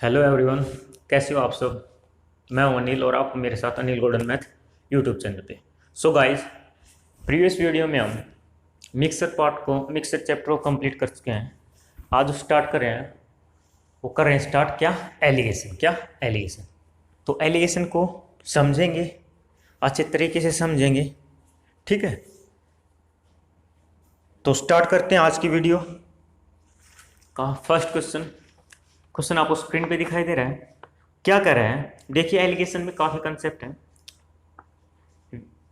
Hello everyone. कैसे हो आप सब। मैं हूं अनिल और आप मेरे साथ Anil golden math YouTube channel पे। सो गाइस, प्रीवियस वीडियो में हम मिक्सर चैप्टर को कंप्लीट कर चुके हैं। आज जो स्टार्ट कर रहे हैं वो कर रहे हैं स्टार्ट क्या, एलिगेशन। तो एलिगेशन को समझेंगे, अच्छे तरीके से समझेंगे। ठीक है, तो स्टार्ट करते हैं आज की वीडियो का फर्स्ट क्वेश्चन। क्वेश्चन आपको स्क्रीन पे दिखाई दे रहा है। क्या कर रहे हैं, देखिए एलिगेशन में काफ़ी कंसेप्ट है।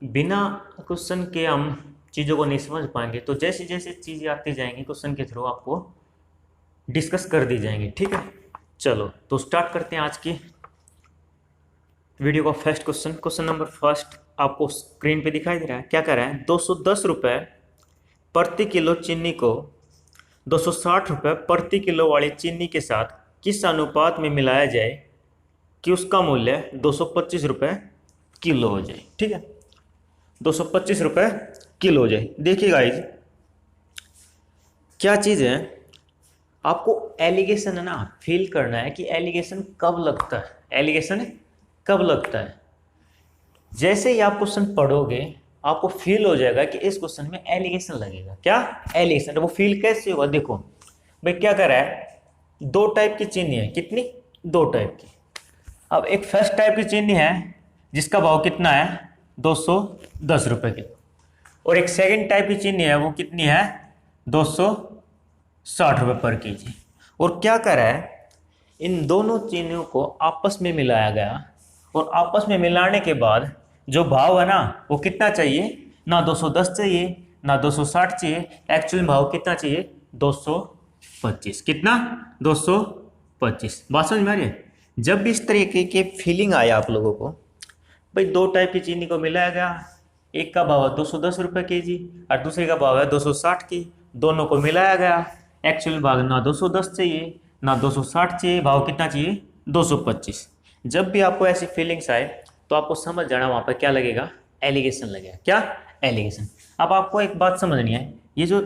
बिना क्वेश्चन के हम चीज़ों को नहीं समझ पाएंगे, तो जैसे जैसे चीज़ें आती जाएंगी क्वेश्चन के थ्रू आपको डिस्कस कर दी जाएंगी। ठीक है, चलो तो स्टार्ट करते हैं आज की वीडियो का first question. Question number first आपको स्क्रीन पे दिखाई दे रहा है। क्या कर रहा है, 210 रुपये प्रति किलो चीनी को 260 रुपये प्रति किलो वाली चीनी के साथ किस अनुपात में मिलाया जाए कि उसका मूल्य 225 रुपये किलो हो जाए। ठीक है, 225 रुपये किलो हो जाए। देखिए गाइज, क्या चीज़ है, आपको एलिगेशन है ना फील करना है कि एलिगेशन कब लगता है, एलिगेशन कब लगता है। जैसे ही आप क्वेश्चन पढ़ोगे आपको फील हो जाएगा कि इस क्वेश्चन में एलिगेशन लगेगा। क्या एलिगेशन, वो फील कैसे होगा। देखो भाई, क्या कर रहा है, दो टाइप की चीनी है। कितनी, दो टाइप की। अब एक फर्स्ट टाइप की चीनी है जिसका भाव कितना है, 210 रुपये किलो। और एक सेकंड टाइप की चीनी है, वो कितनी है, 260 रुपये पर केजी। और क्या करा है, इन दोनों चीनियों को आपस में मिलाया गया और आपस में मिलाने के बाद जो भाव है ना वो कितना चाहिए, ना 210 चाहिए ना 260 चाहिए। एक्चुअल भाव कितना चाहिए, 225। कितना, 225। बात समझ में आ रही है। जब भी इस तरीके की फीलिंग आया आप लोगों को, भाई दो टाइप की चीनी को मिलाया गया, एक का भाव है 210 रुपये के जी और दूसरे का भाव है 260 की, दोनों को मिलाया गया। एक्चुअल भाव ना 210 चाहिए ना 260 चाहिए, भाव कितना चाहिए, 225। जब भी आपको ऐसी फीलिंग्स आए तो आपको समझ जाना वहाँ पर क्या लगेगा, एलिगेशन लगेगा। क्या, एलिगेशन। अब आपको एक बात समझनी है, ये जो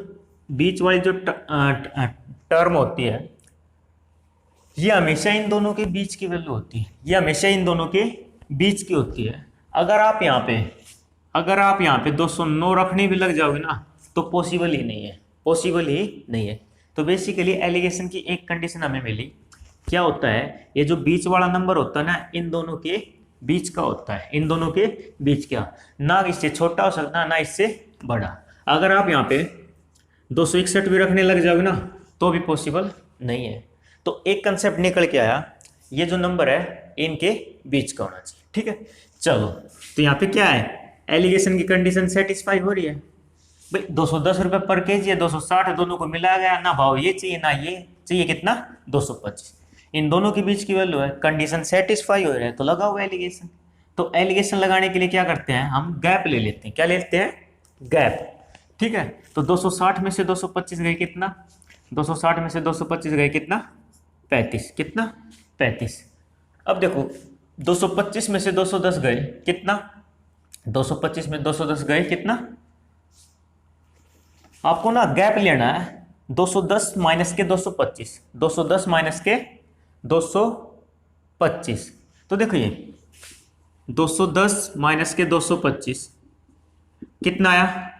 बीच वाली जो टर्म होती है, ये हमेशा इन दोनों के बीच की वैल्यू होती है, ये हमेशा इन दोनों के बीच की होती है। अगर आप यहाँ पे 209 रखने भी लग जाओगे ना तो पॉसिबल ही नहीं है, पॉसिबल ही नहीं है। तो बेसिकली एलिगेशन की एक कंडीशन हमें मिली। क्या होता है, ये जो बीच वाला नंबर होता है ना, इन दोनों के बीच का होता है, इन दोनों के बीच का, ना इससे छोटा हो सकता ना इससे बड़ा। अगर आप यहाँ पे 261 भी रखने लग जाओगे ना तो भी पॉसिबल नहीं है। तो एक कंसेप्ट निकल के आया, ये जो नंबर है इनके बीच का होना चाहिए। ठीक है, चलो तो यहाँ पे क्या है, एलिगेशन की कंडीशन सेटिस्फाई हो रही है। भाई 210 रुपये पर के जी है, 260 है, दोनों को मिलाया गया, ना भाव ये चाहिए ना ये चाहिए, कितना, 225। इन दोनों के बीच की वैल्यू है, कंडीशन सेटिस्फाई हो रहा है तो लगा हुआ एलिगेशन। तो एलिगेशन लगाने के लिए क्या करते हैं, हम गैप ले लेते हैं। क्या लेते हैं, गैप। ठीक है, तो 260 में से 225 गए कितना, 260 में से 225 गए कितना, 35। कितना, 35। अब देखो 225 में से 210 गए कितना, 225 में 210 गए कितना। आपको ना गैप लेना है, 210 माइनस के 225, 210 माइनस के 225। तो देखो ये 210 माइनस के 225 कितना आया,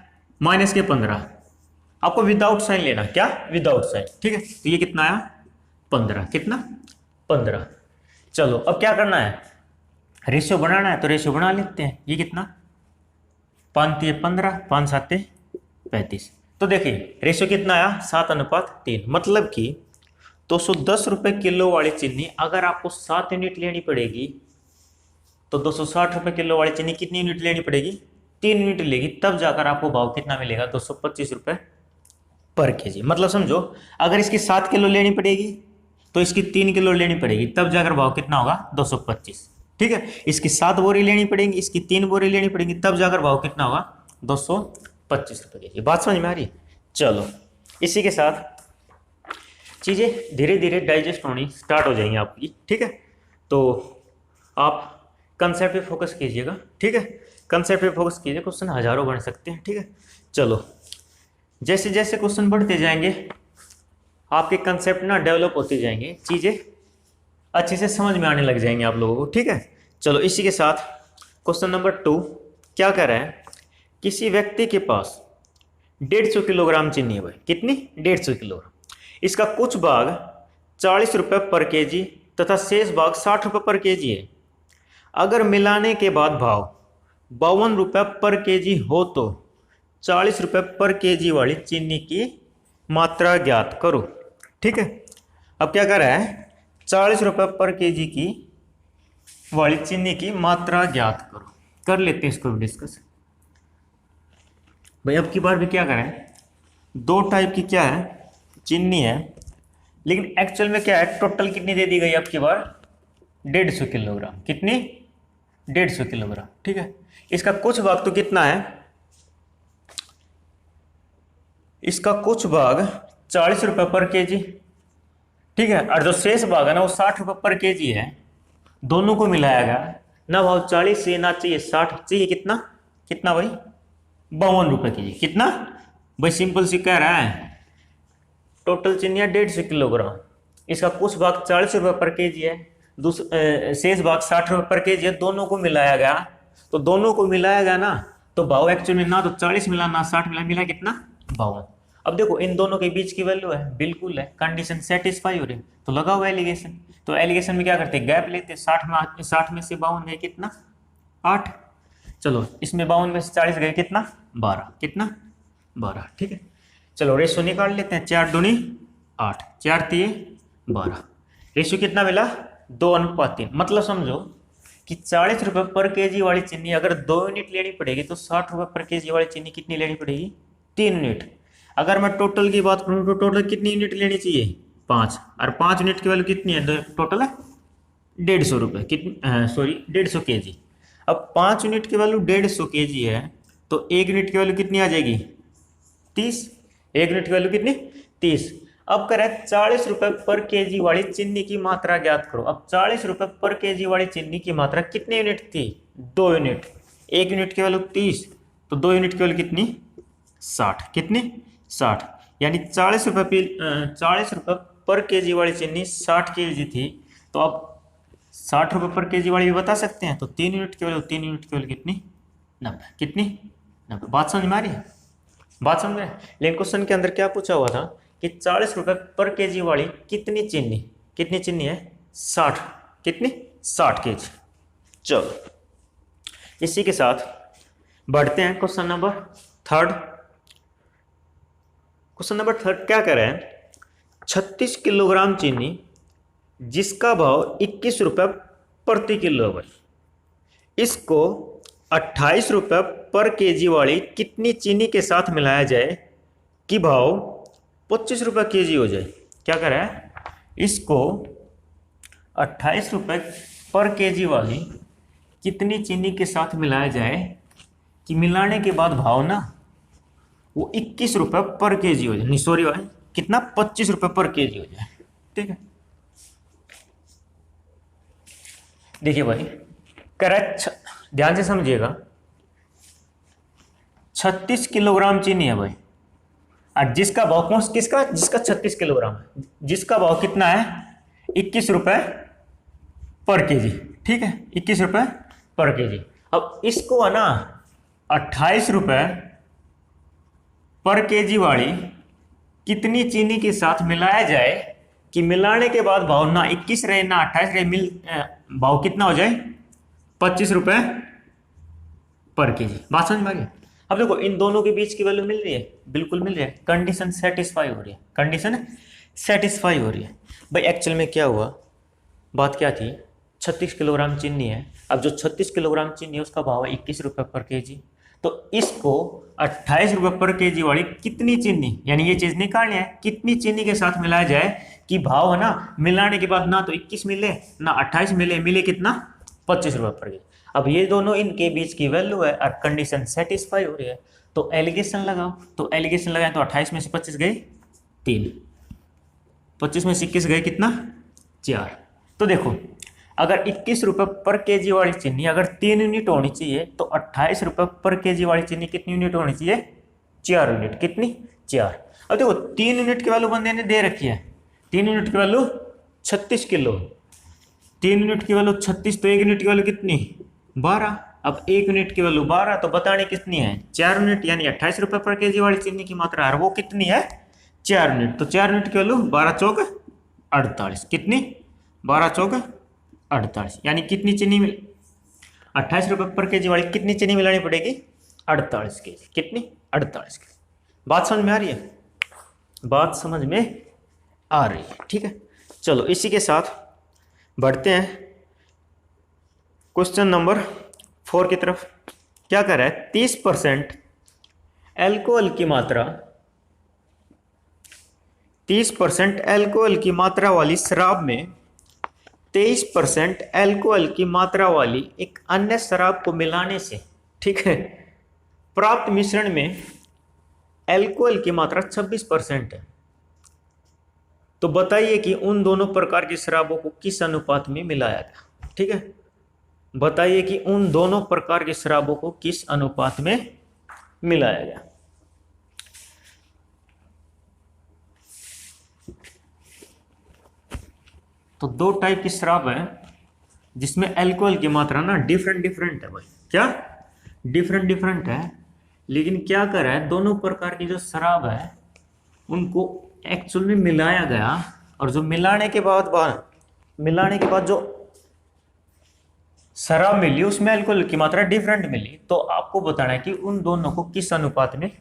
माइनस के 15। आपको विदाउट साइन लेना, क्या, विदाउट साइन। ठीक है, तो ये कितना आया, 15। कितना, 15। चलो अब क्या करना है, रेशियो बनाना है तो रेशियो बना लेते हैं। ये कितना, 5 3 15, 5 7 35। तो देखिए रेशियो कितना आया, 7:3। मतलब कि 210 रुपये किलो वाली चीनी अगर आपको 7 यूनिट लेनी पड़ेगी तो 260 रुपये किलो वाली चीनी कितनी यूनिट लेनी पड़ेगी, 3 यूनिट लेगी, तब जाकर आपको भाव कितना मिलेगा, 225 रुपये पर के जी। मतलब समझो, अगर इसकी 7 किलो लेनी पड़ेगी तो इसकी 3 किलो लेनी पड़ेगी, तब जाकर भाव कितना होगा, 225। ठीक है, इसकी 7 बोरी लेनी पड़ेगी, इसकी 3 बोरी लेनी पड़ेगी, तब जाकर भाव कितना होगा, 225 रुपये के जी। बात समझ में आ रही है। चलो इसी के साथ चीज़ें धीरे धीरे डाइजेस्ट होनी स्टार्ट हो जाएंगी आपकी। ठीक है, तो आप कंसेप्ट पे फोकस कीजिएगा। ठीक है, कंसेप्ट पे फोकस कीजिए, क्वेश्चन हजारों बन सकते हैं। ठीक है, चलो जैसे जैसे क्वेश्चन बढ़ते जाएंगे आपके कंसेप्ट ना डेवलप होते जाएंगे, चीज़ें अच्छे से समझ में आने लग जाएंगे आप लोगों को, ठीक है। चलो इसी के साथ क्वेश्चन नंबर 2 क्या कह रहा है, किसी व्यक्ति के पास 150 किलोग्राम चीनी है भाई, कितनी 150 किलोग्राम, इसका कुछ भाग 40 रुपये पर केजी तथा शेष भाग 60 रुपये पर केजी है। अगर मिलाने के बाद भाव 52 रुपये पर केजी हो तो 40 रुपये पर केजी वाली चीनी की मात्रा ज्ञात करो, ठीक है। अब क्या कर रहा है, 40 रुपये पर केजी की वाली चीनी की मात्रा ज्ञात करो। कर लेते हैं इसको भी डिस्कस भाई। अब की बार भी क्या करें, दो टाइप की क्या है चीनी है, लेकिन एक्चुअल में क्या है, टोटल कितनी दे दी गई अब की बार 150 किलोग्राम, कितनी 150 किलोग्राम, ठीक है। इसका कुछ भाग तो कितना है, इसका कुछ भाग 40 रुपये पर केजी, ठीक है, और जो शेष भाग है ना वो 60 रुपये पर केजी है। दोनों को मिलाया गया ना, भाव 40 से ना चाहिए 60 चाहिए, कितना कितना भाई 52 रुपये केजी, कितना भाई, सिंपल सी कह रहा है। टोटल चीनी है 150 किलोग्राम, इसका कुछ भाग 40 रुपये पर केजी है, शेष भाग 60 रुपये पर केजी है। दोनों को मिलाया गया, तो दोनों को मिलाया गया ना, तो भाव एक्चुअल में ना तो 40 मिला ना 60 मिला, मिला कितना 52। अब देखो इन दोनों के बीच की वैल्यू है, बिल्कुल है, कंडीशन सेटिस्फाई हो रही है, तो लगा हुआ एलिगेशन। तो एलिगेशन में क्या करते हैं, गैप लेते हैं, 60 में से 52 गए कितना 8, चलो इसमें 52 में से 40 गए कितना 12, कितना 12, ठीक है। चलो रेशो निकाल लेते हैं, 4 दूनी 8, 4 तिये 12, रेशो कितना मिला 2:3। मतलब समझो कि 40 रुपये पर केजी वाली चीनी अगर 2 यूनिट लेनी पड़ेगी तो 60 रुपये पर केजी वाली चीनी कितनी लेनी पड़ेगी 3 यूनिट। अगर मैं टोटल की बात करूँ तो टोटल कितनी यूनिट लेनी चाहिए 5, और 5 यूनिट की वैल्यू कितनी है, टोटल है 150 रुपये, कितनी सॉरी 150 केजी। अब 5 यूनिट की वैल्यू 150 केजी है, तो 1 यूनिट की वैल्यू कितनी आ जाएगी 30, 1 यूनिट की वैल्यू कितनी 30। अब करें 40 रुपये पर केजी वाली चीनी की मात्रा ज्ञात करो। अब 40 रुपये पर केजी वाली चीनी की मात्रा कितनी यूनिट थी 2 यूनिट, 1 यूनिट की वैल्यू 30, तो 2 यूनिट की वैल्यू कितनी 60, कितनी 60, यानी 40 रुपये पर केजी वाली चीनी 60 केजी थी। तो अब 60 रुपये पर केजी वाली भी बता सकते हैं, तो 3 यूनिट की वैल्यू, 3 यूनिट की वैल्यू कितनी 90, कितनी 90। बात समझ में आ रही है, बात समझ में। लेकिन क्वेश्चन के अंदर क्या पूछा हुआ था कि 40 रुपये पर केजी वाली कितनी चीनी है 60, कितनी 60 केजी। चलो इसी के साथ बढ़ते हैं क्वेश्चन नंबर 3। क्वेश्चन नंबर 3 क्या कह रहे हैं, 36 किलोग्राम चीनी जिसका भाव 21 रुपये प्रति किलो है, इसको 28 रुपये पर केजी वाली कितनी चीनी के साथ मिलाया जाए कि भाव 25 रुपये केजी हो जाए। क्या कर रहा है, इसको 28 रुपये पर केजी वाली कितनी चीनी के साथ मिलाया जाए कि मिलाने के बाद भाव ना वो 21 रुपये पर केजी हो जाए, नहीं सॉरी भाई कितना 25 रुपये पर केजी हो जाए, ठीक है। देखिए भाई करेक्ट, ध्यान से समझिएगा, 36 किलोग्राम चीनी है भाई, और जिसका भाव कौन किसका, जिसका 36 किलोग्राम है, जिसका भाव कितना है 21 रुपये पर केजी, ठीक है 21 रुपये पर केजी। अब इसको है ना 28 रुपये पर केजी वाली कितनी चीनी के साथ मिलाया जाए कि मिलाने के बाद भाव ना 21 रहे ना 28 रहे, भाव कितना हो जाए 25 रुपये पर केजी। बात समझ में आ गई। अब देखो इन दोनों के बीच की वैल्यू मिल रही है, बिल्कुल मिल रही है, कंडीशन सेटिस्फाई हो रही है, कंडीशन सेटिस्फाई हो रही है भाई। एक्चुअल में क्या हुआ, बात क्या थी, 36 किलोग्राम चीनी है। अब जो 36 किलोग्राम चीनी है उसका भाव है 21 रुपये पर केजी, तो इसको 28 रुपये पर केजी वाली कितनी चीनी, यानी ये चीज़ निकालनी है कितनी चीनी के साथ मिलाया जाए कि भाव है ना मिलाने के बाद ना तो 21 मिले ना 28 मिले, मिले कितना 25 रुपये पर केजी। अब ये दोनों इनके बीच की वैल्यू है और कंडीशन सेटिस्फाई हो रही है, तो एलिगेशन लगाओ। तो एलिगेशन लगाए तो 28 में से 25 गए 3, 25 में से 21 गए कितना 4। तो देखो अगर 21 रुपये पर केजी वाली चीनी अगर 3 यूनिट होनी चाहिए, तो 28 रुपये पर केजी वाली चीनी कितनी यूनिट होनी चाहिए 4 यूनिट, कितनी 4। अब देखो 3 यूनिट की वैल्यू बंदे ने दे रखी है, 3 यूनिट की वैल्यू 36 किलो, 3 यूनिट की वैल्यू 36, तो 1 यूनिट की वैल्यू कितनी 12। अब 1 यूनिट की वैल्यू 12 तो बताने कितनी है 4 यूनिट, यानी 28 रुपए पर केजी वाली चीनी की मात्रा है वो कितनी है 4 यूनिट। तो 4 यूनिट की वैल्यू 12 चौक 48, कितनी 12 चौक 48, यानी कितनी चीनी 28 रुपए पर केजी वाली कितनी चीनी मिलानी पड़ेगी 48 केजी, कितनी 48 केजी। बात समझ में आ रही है, बात समझ में आ रही है, ठीक है। चलो इसी के साथ बढ़ते हैं क्वेश्चन नंबर 4 की तरफ। क्या कर रहा है 30% एल्कोहल की मात्रा, 30% एल्कोहल की मात्रा वाली शराब में 23% एल्कोहल की मात्रा वाली एक अन्य शराब को मिलाने से, ठीक है, प्राप्त मिश्रण में एल्कोहल की मात्रा 26% है। तो बताइए कि उन दोनों प्रकार की शराबों को किस अनुपात में मिलाया गया, ठीक है। बताइए कि उन दोनों प्रकार की शराबों को किस अनुपात में मिलाया गया। तो दो टाइप की शराब है जिसमें अल्कोहल की मात्रा ना डिफरेंट डिफरेंट है भाई, क्या डिफरेंट डिफरेंट है। लेकिन क्या कर रहा है दोनों प्रकार की जो शराब है उनको एक्चुअल में मिलाया गया, और जो मिलाने के बाद जो शराब मिली उसमें अल्कोहल की मात्रा डिफरेंट मिली। तो आपको बताना है कि उन दोनों को किस अनुपात में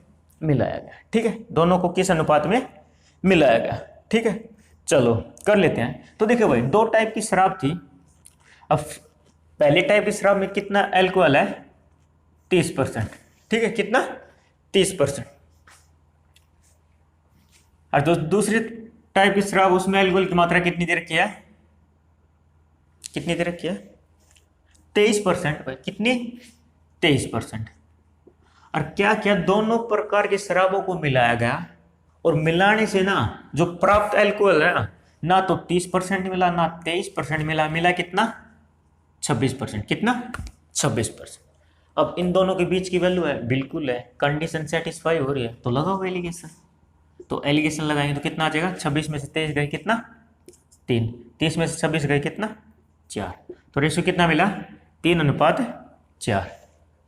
मिलाया गया, ठीक है, दोनों को किस अनुपात में मिलाया गया, ठीक है। चलो कर लेते हैं। तो देखो भाई दो टाइप की शराब थी। अब पहले टाइप की शराब में कितना अल्कोहल है 30%, ठीक है, कितना 30%। और जो दूसरी टाइप की शराब उसमें अल्कोहल की मात्रा कितनी दे रखी है, कितनी दे रखी है 23% भाई, कितनी 23%। और क्या क्या दोनों प्रकार की शराबों को मिलाया गया, और मिलाने से ना जो प्राप्त अल्कोहल है ना तो 30% मिला ना 23% मिला, मिला कितना 26%, कितना 26%। अब इन दोनों के बीच की वैल्यू है बिल्कुल है, कंडीशन सेटिस्फाई हो रही है तो लगाओ एलिगेशन। तो एलिगेशन लगाएंगे तो कितना आ जाएगा 26 में से 23 गए कितना 3, 30 में से 26 गए कितना 4, तो रेशियो कितना मिला 3:4,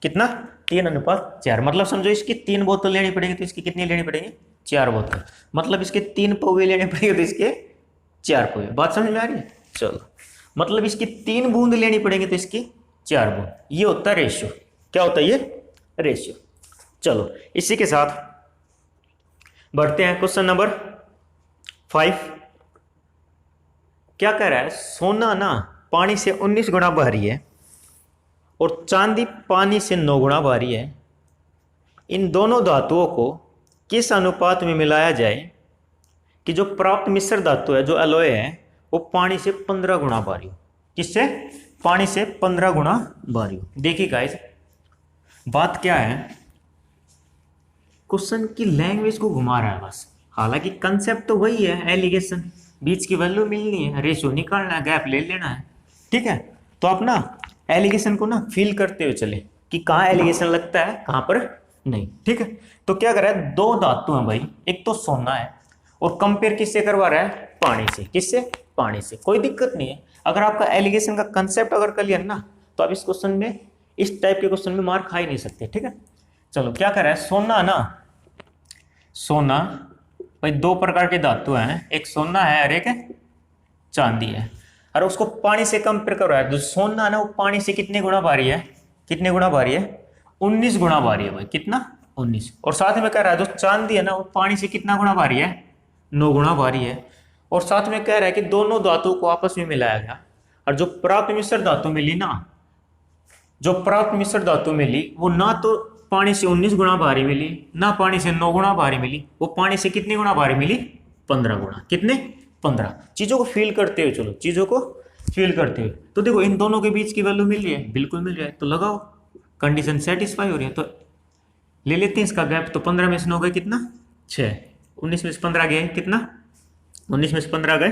कितना 3:4। मतलब समझो इसकी 3 बोतल लेनी पड़ेगी तो इसकी कितनी लेनी पड़ेगी 4 बोतल, मतलब इसके 3 पौवे लेने पड़ेंगे तो इसके 4 पौवे। बात समझ में आ रही है। चलो मतलब इसकी 3 बूंद लेनी पड़ेंगे तो इसकी 4 बूंद, ये होता है रेशियो। क्या होता है ये रेशियो। चलो इसी के साथ बढ़ते हैं क्वेश्चन नंबर 5। क्या कह रहा है सोना ना पानी से 19 गुना भारी है और चांदी पानी से 9 गुना भारी है। इन दोनों धातुओं को किस अनुपात में मिलाया जाए कि जो प्राप्त मिश्र धातु है जो एलॉय है वो पानी से 15 गुना भारी हो। किससे पानी से 15 गुना भारी हो। देखिए गाइस बात क्या है, क्वेश्चन की लैंग्वेज को घुमा रहा है बस, हालांकि कंसेप्ट तो वही है, एलिगेशन, बीच की वैल्यू मिलनी है, रेशियो निकालना है, गैप ले लेना है, ठीक है। तो आप ना एलिगेशन को ना फील करते हुए चले कि कहाँ एलिगेशन लगता है कहाँ पर नहीं, ठीक है। तो क्या कर रहा है दो धातु हैं भाई, एक तो सोना है और कंपेयर किससे करवा रहा है पानी से, किससे पानी से। कोई दिक्कत नहीं है, अगर आपका एलिगेशन का कंसेप्ट अगर क्लियर ना तो आप इस क्वेश्चन में इस टाइप के क्वेश्चन में मार्क खा ही नहीं सकते, ठीक है। चलो क्या कर रहा है सोना ना, सोना भाई दो प्रकार के धातु हैं, एक सोना है और एक चांदी है, और उसको पानी से कंपेयर कर रहा है। जो सोना है ना वो पानी से कितने गुना भारी है, कितने गुना भारी है 19 गुना भारी है भाई, कितना 19। और साथ में कह रहा है जो चांदी है ना वो पानी से कितना गुना भारी है 9 गुना भारी है। और साथ में कह रहा है कि दोनों धातुओं को आपस में मिलाया गया, और जो प्राप्त मिश्र धातु मिली ना, जो प्राप्त मिश्र धातु मिली वो ना तो पानी से 19 गुना भारी मिली ना पानी से 9 गुना भारी मिली, वो पानी से कितनी गुना भारी मिली 15 गुना, कितने 15। चीजों को फील करते हुए चलो, चीजों को फील करते हुए। तो देखो इन दोनों के बीच की वैल्यू मिल रही है, बिल्कुल मिल रहा है, तो लगाओ, कंडीशन सेटिस्फाई हो रही है। तो ले लेते हैं इसका गैप, तो 15 में से 9 गए कितना 6, 19 में से 15 गए कितना 19 में से 15 गए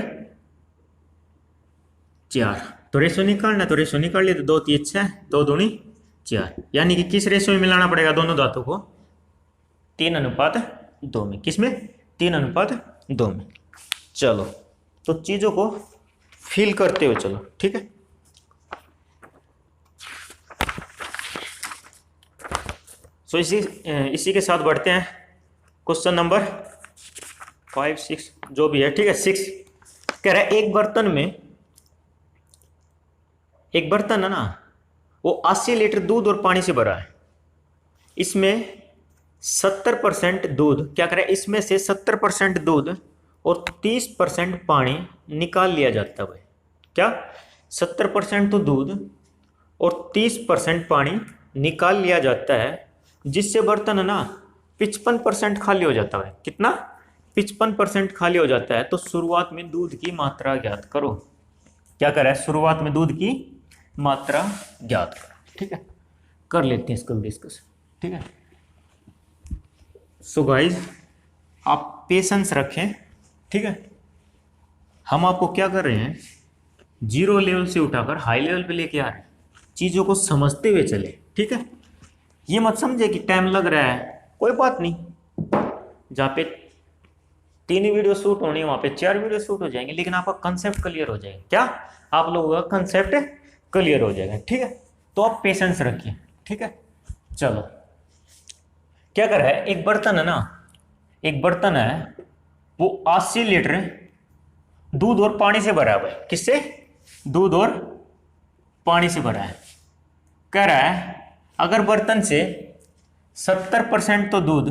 4। तो रेशियो निकालना, तो रेशियो निकाल लिया, तो 2 3 6 2 दूनी 4, यानी कि किस रेशियो में मिलाना पड़ेगा दोनों धातु को 3:2 में, किसमें 3:2 में। चलो तो चीजों को फील करते हुए चलो, ठीक है। सो इसी के साथ बढ़ते हैं क्वेश्चन नंबर 5 6 जो भी है, ठीक है। 6 कह रहा है एक बर्तन है ना, वो 80 लीटर दूध और पानी से भरा है। इसमें 70% दूध, क्या करें, इसमें से 70% दूध और 30% पानी निकाल लिया जाता है। क्या 70% तो दूध और 30% पानी निकाल लिया जाता है, जिससे बर्तन है ना 55% खाली हो जाता है। कितना? 55% खाली हो जाता है। तो शुरुआत में दूध की मात्रा ज्ञात करो। क्या करें, शुरुआत में दूध की मात्रा ज्ञात करो, ठीक है। कर लेते हैं इसको डिस्कस, ठीक है। सो गाइज आप पेशेंस रखें, ठीक है। हम आपको क्या कर रहे हैं, जीरो लेवल से उठाकर हाई लेवल पे लेके आ रहे हैं, चीज़ों को समझते हुए चले, ठीक है। ये मत समझे कि टाइम लग रहा है, कोई बात नहीं। जहाँ पे 3 वीडियो शूट होनी है वहाँ पे 4 वीडियो शूट हो जाएंगे, लेकिन आपका कंसेप्ट क्लियर हो जाएगा। क्या आप लोगों का कंसेप्ट क्लियर हो जाएगा, ठीक है। तो आप पेशेंस रखिए, ठीक है। चलो क्या कर रहा है, एक बर्तन है ना, एक बर्तन है, वो 80 लीटर दूध और पानी से भरा हुआ है। किससे? दूध और पानी से भरा है। कह रहा है अगर बर्तन से 70% तो दूध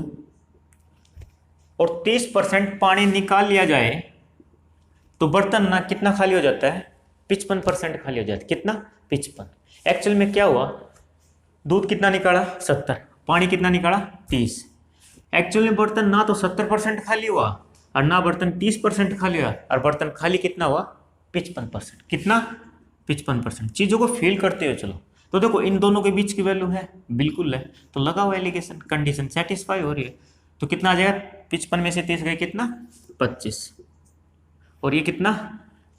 और 30% पानी निकाल लिया जाए तो बर्तन ना कितना खाली हो जाता है? 55% खाली हो जाता है। कितना? 55। एक्चुअल में क्या हुआ, दूध कितना निकाला? 70, पानी कितना निकाला? 30। एक्चुअल में बर्तन ना तो 70% खाली हुआ और ना बर्तन 30% खाली हुआ, और बर्तन खाली कितना हुआ? 55%। कितना? 55%। चीज़ों को फील करते हुए चलो। तो देखो इन दोनों के बीच की वैल्यू है, बिल्कुल है, तो लगा हुआ एलिगेशन, कंडीशन सेटिस्फाई हो रही है। तो कितना आ जाएगा? 55 में से 30 गए कितना? 25। और ये कितना?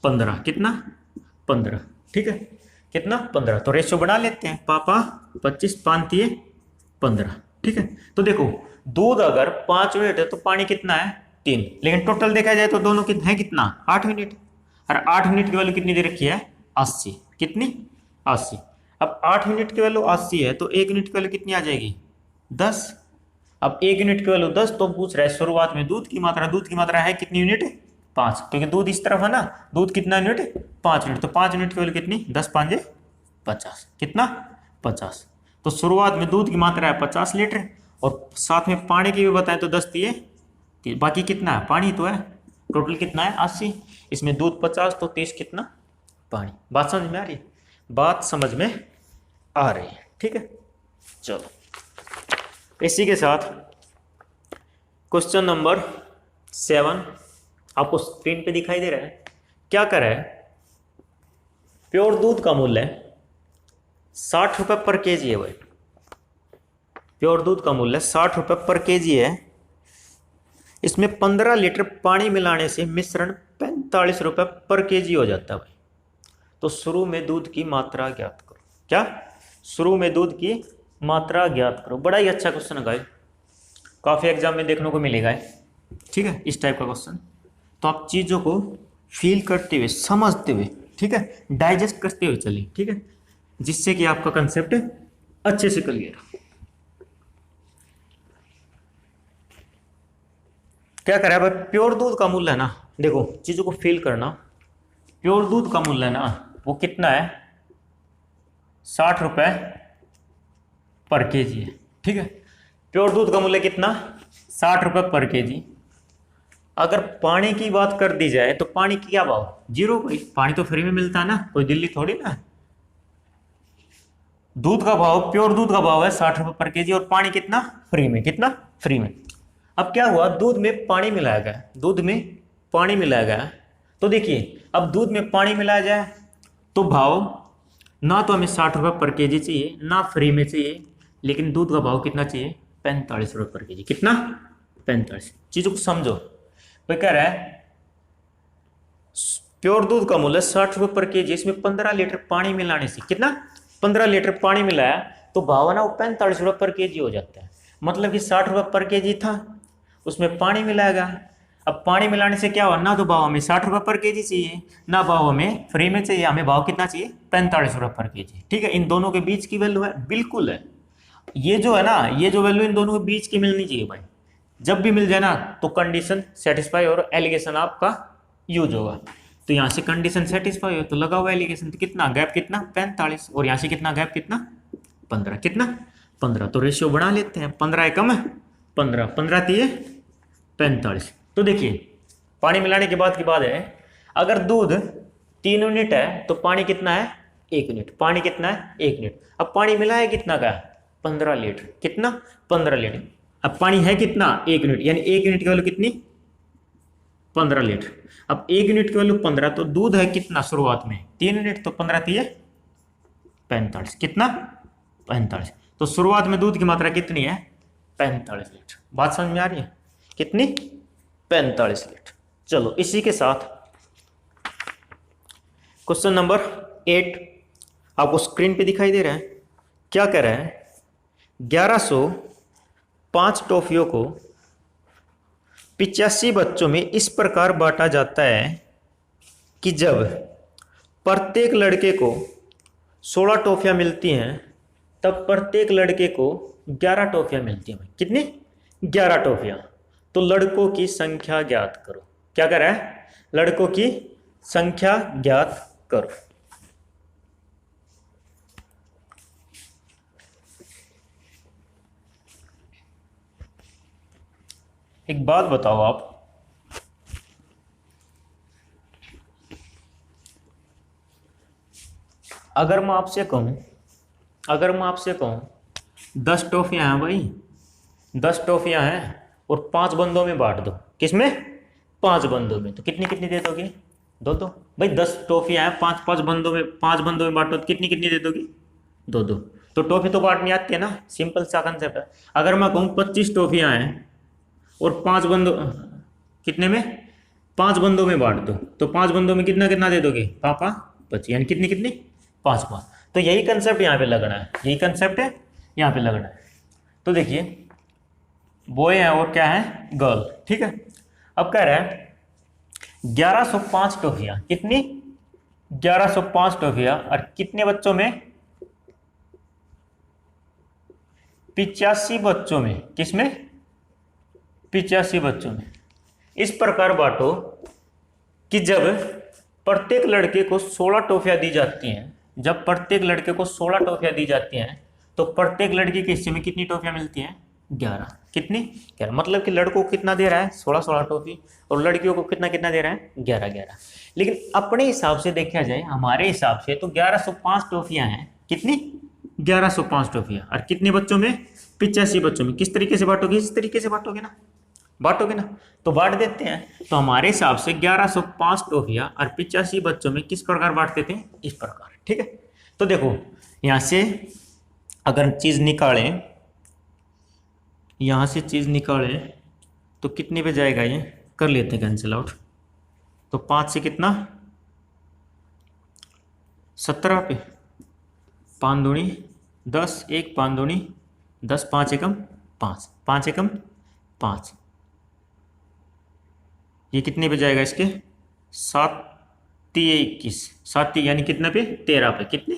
15। कितना? 15, ठीक है। कितना? 15। तो रेशियो बना लेते हैं, पापा 25 5 15, ठीक है। तो देखो दूध अगर 5 मिनट है तो पानी कितना है? 3। लेकिन टोटल देखा जाए तो दोनों कितना है? कितना? 8 मिनट। और 8 मिनट की वैल्यू कितनी दे रखी है? 80। कितनी? 80। अब 8 मिनट की वैल्यू 80 है तो 1 मिनट की वैल्यू कितनी आ जाएगी? 10। अब 1 यूनिट की वैल्यू 10, तो पूछ रहा है शुरुआत में दूध की मात्रा। दूध की मात्रा है कितनी यूनिट? 5, क्योंकि दूध इस तरफ है ना। दूध कितना यूनिट? 5 यूनिट। तो 5 यूनिट की वैल्यू कितनी? 10 5 50। कितना? 50। तो शुरुआत में दूध की मात्रा है 50 लीटर, और साथ में पानी की भी बताएं तो 10 दिए, बाकी कितना है? पानी तो है। टोटल कितना है? 80। इसमें दूध 50 तो 30 कितना? पानी। बात समझ में आ रही है? बात समझ में आ रही है, ठीक है। चलो इसी के साथ क्वेश्चन नंबर 7 आपको स्क्रीन पे दिखाई दे रहा है। क्या कर रहा है, प्योर दूध का मूल्य 60 रुपये पर केजी है भाई। प्योर दूध का मूल्य 60 रुपये पर केजी है। इसमें 15 लीटर पानी मिलाने से मिश्रण 45 रुपये पर केजी हो जाता है भाई। तो शुरू में दूध की मात्रा ज्ञात करो। क्या? शुरू में दूध की मात्रा ज्ञात करो। बड़ा ही अच्छा क्वेश्चन है गाइस, काफ़ी एग्जाम में देखने को मिलेगा है, ठीक है, इस टाइप का क्वेश्चन। तो आप चीज़ों को फील करते हुए, समझते हुए, ठीक है, डाइजेस्ट करते हुए चलिए, ठीक है, जिससे कि आपका कंसेप्ट अच्छे से क्लियर हो। क्या करें भाई, प्योर दूध का मूल्य है ना, देखो चीज़ों को फील करना। प्योर दूध का मूल्य है ना, वो कितना है? 60 रुपये पर केजी है, ठीक है। प्योर दूध का मूल्य कितना? 60 रुपये पर केजी। अगर पानी की बात कर दी जाए तो पानी की क्या भाव? 0 भाई, पानी तो फ्री में मिलता है ना, कोई दिल्ली थोड़ी ना। दूध का भाव, प्योर दूध का भाव है 60 रुपये पर केजी, और पानी कितना? फ्री में। कितना? फ्री में। अब क्या हुआ, दूध में पानी मिलाया गया, दूध में पानी मिलाया गया। तो देखिए अब दूध में पानी मिलाया जाए तो भाव ना तो हमें 60 रुपये पर केजी चाहिए, ना फ्री में चाहिए, लेकिन दूध का भाव कितना चाहिए? 45 रुपये पर केजी। कितना? 45। चीज़ों को समझो। कोई कह रहा है प्योर दूध का मूल्य 60 रुपये पर केजी, इसमें 15 लीटर पानी मिलाने से कितना? 15 लीटर पानी मिलाया तो भाव ना वो 45 रुपये पर केजी हो जाता है। मतलब कि 60 रुपये पर केजी था, उसमें पानी मिलाया गया, अब पानी मिलाने से क्या हुआ, ना तो भाव हमें 60 रुपये पर केजी चाहिए, ना भाव हमें फ्री में चाहिए, हमें भाव कितना चाहिए 45 रुपये पर केजी। ठीक है, इन दोनों के बीच की वैल्यू है, बिल्कुल है। ये जो है ना, ये जो वैल्यू इन दोनों के बीच की मिलनी चाहिए भाई। जब भी मिल जाए ना तो कंडीशन सेटिस्फाई और एलिगेशन आपका यूज होगा। तो यहाँ से कंडीशन सेटिस्फाई हो तो लगा हुआ एलिगेशन, तो कितना गैप, कितना 45, और यहाँ से कितना गैप, कितना 15, कितना 15। तो रेशियो बढ़ा लेते हैं, 15 कम है 15, 15 दिए 45। तो देखिए पानी मिलाने के बाद की बात है, अगर दूध 3 यूनिट है तो पानी कितना है 1 यूनिट, पानी कितना है 1 यूनिट। अब पानी मिला है कितना का, 15 लीटर, कितना 15 लीटर। अब पानी है कितना 1 यूनिट, यानी 1 यूनिट की वैल्यू कितनी 15 लीटर। अब 1 यूनिट की वैल्यू 15, तो दूध है कितना शुरुआत में 3 यूनिट, तो 15 दिए 45, कितना 45। तो शुरुआत में दूध की मात्रा कितनी है 45 लीटर। बात समझ में आ रही है, कितनी 45 लीटर। चलो इसी के साथ क्वेश्चन नंबर 8 आपको स्क्रीन पे दिखाई दे रहा है। क्या कह रहा है, 1105 टॉफियों को 85 बच्चों में इस प्रकार बांटा जाता है कि जब प्रत्येक लड़के को 16 टॉफियां मिलती हैं तब प्रत्येक लड़के को 11 टॉफियां मिलती हैं। कितनी 11 टॉफियां। तो लड़कों की संख्या ज्ञात करो। क्या कर रहा है, लड़कों की संख्या ज्ञात करो। एक बात बताओ आप, अगर मैं आपसे कहूं 10 टॉफियां हैं भाई, 10 टॉफियां हैं और 5 बंदों में बांट दो। किसमें 5 बंदों में। तो कितनी कितनी दे दोगे, 2 भाई। 10 टॉफियां हैं, 5 बंदों में बांटो तो कितनी कितनी दे दोगे, 2। तो टॉफी तो बांटनी आती है ना, सिंपल सा कंसेप्ट है। अगर मैं कहूँ 25 टॉफियां हैं और 5 बंदों, कितने में 5 बंदों में बांट दो, तो 5 बंदों में कितना कितना दे दोगे, पापा 25, यानी कितनी कितनी 5। तो यही कंसेप्ट यहाँ पे लगना है, यही कंसेप्ट है यहाँ पे लगना है। तो देखिए बॉय है और क्या है गर्ल, ठीक है। अब कह रहा है 1105 टॉफियां, कितनी 1105 टॉफियां, और कितने बच्चों में 85 बच्चों में। किसमें 85 बच्चों में। इस प्रकार बांटो कि जब प्रत्येक लड़के को 16 टॉफियां दी जाती हैं, जब प्रत्येक लड़के को 16 टॉफियां दी जाती हैं तो प्रत्येक लड़के के हिस्से में कितनी टॉफियां मिलती हैं 11। कितनी 11, मतलब कि लड़कों को कितना दे रहा है 16 टॉफी और लड़कियों को कितना कितना दे रहा है 11। लेकिन अपने हिसाब से देखा जाए, हमारे हिसाब से तो 1105 टॉफियां हैं। कितनी 1105 टॉफियां, और कितने बच्चों में 85 बच्चों में। किस तरीके से बांटोगे, इस तरीके से बांटोगे ना, तो बांट देते हैं। तो हमारे हिसाब से 1105 टॉफियां और 85 बच्चों में किस प्रकार बांट देते हैं, इस प्रकार, ठीक है। तो देखो यहां से अगर चीज निकालें, यहां से चीज निकालें तो कितने पे जाएगा, ये कर लेते हैं कैंसिल आउट। तो 5 से कितना 17 पे, 5 दूनी 10, 1 5 दूनी 10, 5 एकम 5, 5 एकम 5। ये कितने पे जाएगा, इसके 7 21, 7 यानी कितने पे 13 पे, कितने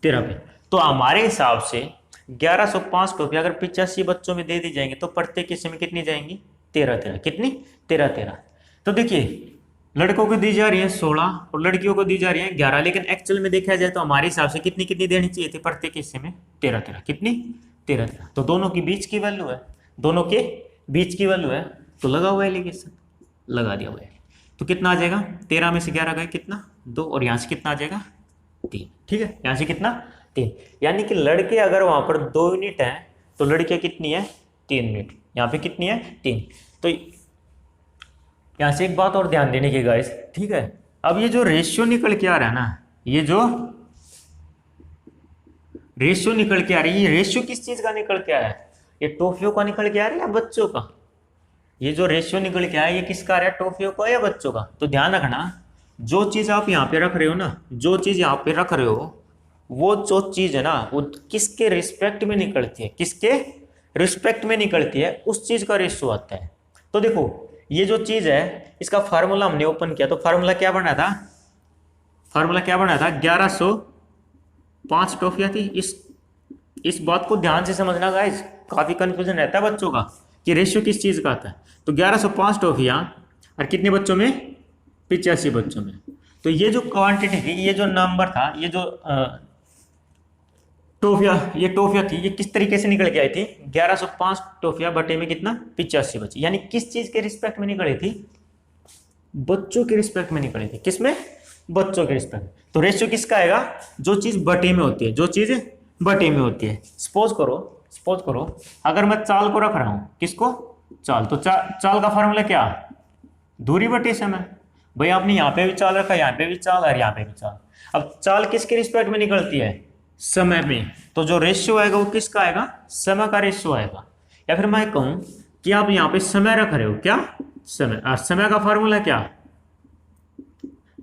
13 पे। तो हमारे हिसाब से 1105 टॉफी अगर 85 बच्चों में दे दी जाएंगे तो प्रत्येक हिस्से में कितनी जाएंगी 13। कितनी 13। तो देखिए लड़कों को दी जा रही है 16 और लड़कियों को दी जा रही है 11, लेकिन एक्चुअल में देखा जाए तो हमारे हिसाब से कितनी कितनी देनी चाहिए थी प्रत्येक हिस्से में 13। कितनी 13। तो दोनों के बीच की वैल्यू है, दोनों के बीच की वैल्यू है, तो लगा हुआ है एलिगेशन, लगा दिया हुआ है। तो कितना आ जाएगा 13 में से 11 गए कितना 2, और यहाँ से कितना आ जाएगा 3, ठीक है। यहाँ से कितना 3, यानी कि लड़के अगर वहाँ पर 2 यूनिट हैं तो लड़कियाँ कितनी है 3 यूनिट, यहाँ पे कितनी है 3। तो यहाँ से एक बात और ध्यान देने की गाइस, ठीक है। अब ये जो रेशियो निकल के आ रहा है ना, ये जो रेशियो निकल के आ रही है, ये रेशियो किस चीज़ का निकल के आ रहा है, ये टॉफियों का निकल के आ रहा है या बच्चों का। ये जो रेशियो निकल के आया ये किसका आ रहा है, टॉफियों का या बच्चों का। तो ध्यान रखना, जो चीज़ आप यहाँ पे रख रहे हो ना, जो चीज़ यहाँ पे रख रहे हो, वो जो चीज़ है ना वो किसके रिस्पेक्ट में निकलती है, किसके रिस्पेक्ट में निकलती है, उस चीज़ का रेशियो आता है। तो देखो ये जो चीज है इसका फार्मूला हमने ओपन किया, तो फार्मूला क्या बना था? फार्मूला क्या बना था? 1105 टॉफियां थी। इस बात को ध्यान से समझना गाइस, काफी कंफ्यूजन रहता है बच्चों का कि रेशियो किस चीज का आता है। तो 1105 टॉफियां और कितने बच्चों में? 85 बच्चों में। तो ये जो क्वांटिटी थी, ये जो नंबर था, ये जो टॉफिया थी, ये किस तरीके से निकल के आई थी? 1105 टॉफिया बटे में कितना? 85 बची। यानी किस चीज के रिस्पेक्ट में निकली थी? बच्चों के रिस्पेक्ट में निकली थी। किसमें? बच्चों के रिस्पेक्ट। तो रेशियो किसका आएगा? जो चीज बटे में होती है, जो चीज बटे में होती है। सपोज करो अगर मैं चाल को रख रहा हूं, किसको? चाल। तो चाल का फॉर्मूला क्या? दूरी बटे समय। भाई आपने यहाँ पे भी चाल रखा, यहाँ पे भी चाल और यहाँ पे भी चाल। अब चाल किसके रिस्पेक्ट में निकलती है? समय में। तो जो रेशियो आएगा वो किसका आएगा? समय का रेशियो आएगा। या फिर मैं कहूं कि आप यहाँ पे समय रख रहे हो, क्या? समय। और समय का फॉर्मूला क्या?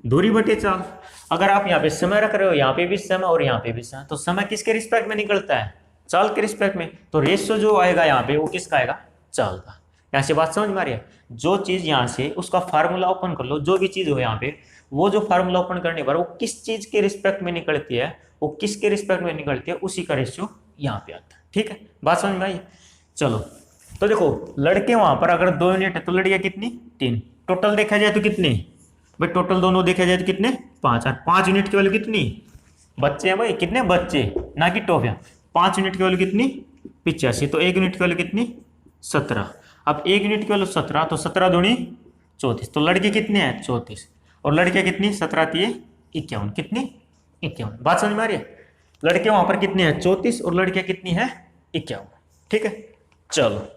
दूरी बटे चाल। अगर आप यहाँ पे समय रख रहे हो, यहाँ पे भी समय और यहाँ पे भी समय, तो समय किसके रिस्पेक्ट में निकलता है? चाल के रिस्पेक्ट में। तो रेशियो जो आएगा यहाँ पे वो किसका आएगा? चाल का। यहाँ से बात समझ में आ रही है? जो चीज यहाँ से उसका फार्मूला ओपन कर लो, जो भी चीज हो यहाँ पे, वो जो फार्मूला ओपन करने पर वो किस चीज के रिस्पेक्ट में निकलती है, वो किसके रिस्पेक्ट में निकलती है, उसी का रेशियो यहाँ पे आता है। ठीक है, बात समझ में आई? चलो, तो देखो लड़के वहां पर अगर 2 यूनिट है तो लड़कियां कितनी? 3। टोटल देखा जाए तो कितने भाई? टोटल दोनों देखा जाए तो कितने? 5। और 5 यूनिट की वैल्यू कितनी? बच्चे हैं भाई, कितने बच्चे, ना कि टॉफियां। 5 यूनिट की वैल्यू कितनी? 85। तो 1 यूनिट की वैल्यू कितनी? 17। अब 1 यूनिट की वैल्यू 17, तो 17 दूनी 34। तो लड़के कितने हैं? 34। और लड़कियां कितनी? 17 थी 51। कितनी? 51। बात समझ में आ रही है? लड़के वहां पर कितने हैं? 34 और लड़कियां कितनी है? 51। ठीक है, चलो।